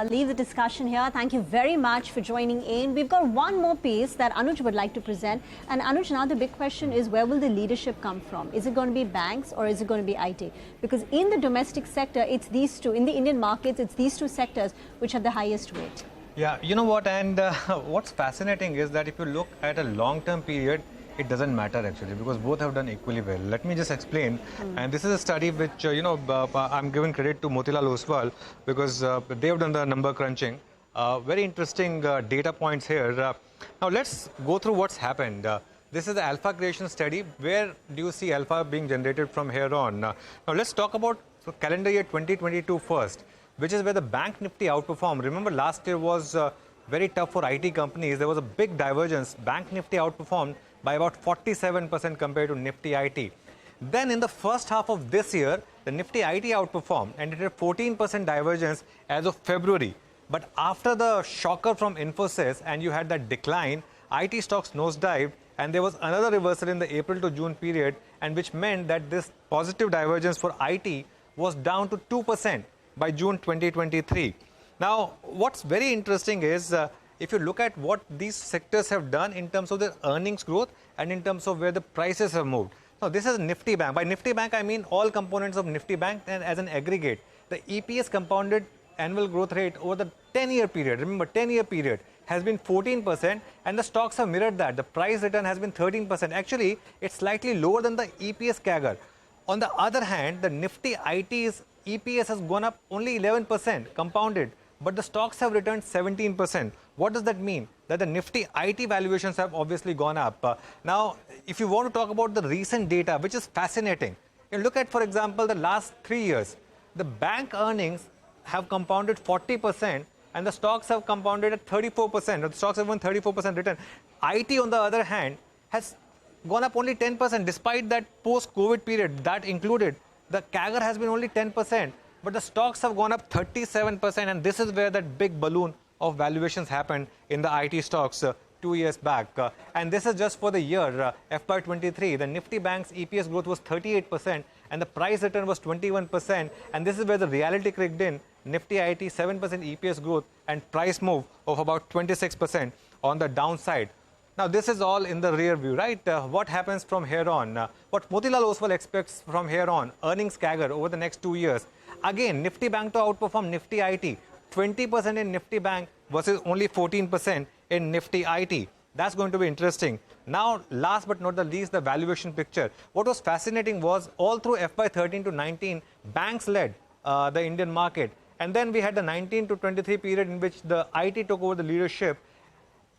leave the discussion here. Thank you very much for joining in. We've got one more piece that Anuj would like to present. And Anuj, now the big question is, where will the leadership come from? Is it going to be banks or is it going to be IT? Because in the domestic sector, it's these two. In the Indian markets, it's these two sectors which have the highest weight. Yeah, you know what? And what's fascinating is that if you look at a long-term period, it doesn't matter actually, because both have done equally well. Let me just explain. And this is a study which, I'm giving credit to Motilal Oswal, because they've done the number crunching. Very interesting data points here. Now let's go through what's happened. This is the alpha creation study. Where do you see alpha being generated from here on? Now let's talk about calendar year 2022 first, which is where the bank Nifty outperformed. Remember, last year was very tough for IT companies. There was a big divergence. Bank Nifty outperformed by about 47% compared to Nifty IT. Then in the first half of this year, the Nifty IT outperformed and it had 14% divergence as of February. But after the shocker from Infosys and you had that decline, IT stocks nosedived and there was another reversal in the April to June period, and which meant that this positive divergence for IT was down to 2% by June 2023. Now, what's very interesting is if you look at what these sectors have done in terms of their earnings growth and in terms of where the prices have moved. Now, this is Nifty Bank. By Nifty Bank, I mean all components of Nifty Bank and as an aggregate. The EPS compounded annual growth rate over the 10-year period, remember 10-year period, has been 14%, and the stocks have mirrored that. The price return has been 13%. Actually, it's slightly lower than the EPS CAGR. On the other hand, the Nifty IT's EPS has gone up only 11% compounded, but the stocks have returned 17%. What does that mean? That the Nifty IT valuations have obviously gone up. Now, if you want to talk about the recent data, which is fascinating, you look at, for example, the last 3 years, the bank earnings have compounded 40% and the stocks have compounded at 34%. The stocks have won 34% return. IT, on the other hand, has gone up only 10% despite that post-COVID period. That included, the CAGR has been only 10%. But the stocks have gone up 37%, and this is where that big balloon of valuations happened in the IT stocks 2 years back. And this is just for the year FY23. The Nifty Bank's EPS growth was 38% and the price return was 21%. And this is where the reality kicked in. Nifty IT 7% EPS growth and price move of about 26% on the downside. Now, this is all in the rear view, right? What happens from here on? What Motilal Oswal expects from here on, earnings CAGR over the next 2 years. Again, Nifty Bank to outperform Nifty IT. 20% in Nifty Bank versus only 14% in Nifty IT. That's going to be interesting. Now, last but not the least, the valuation picture. What was fascinating was all through FY13 to 19, banks led the Indian market. And then we had the 19 to 23 period in which the IT took over the leadership.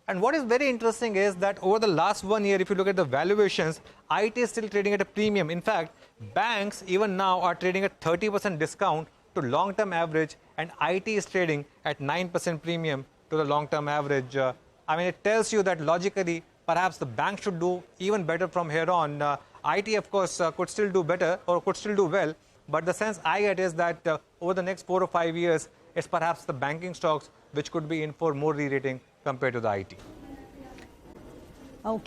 And what is very interesting is that over the last 1 year, if you look at the valuations, IT is still trading at a premium. In fact, banks even now are trading at 30% discount to long-term average, and IT is trading at 9% premium to the long-term average. I mean, it tells you that logically, perhaps the bank should do even better from here on. IT, of course, could still do better or could still do well. But the sense I get is that over the next 4 or 5 years, it's perhaps the banking stocks which could be in for more re-rating compared to the IT. Okay.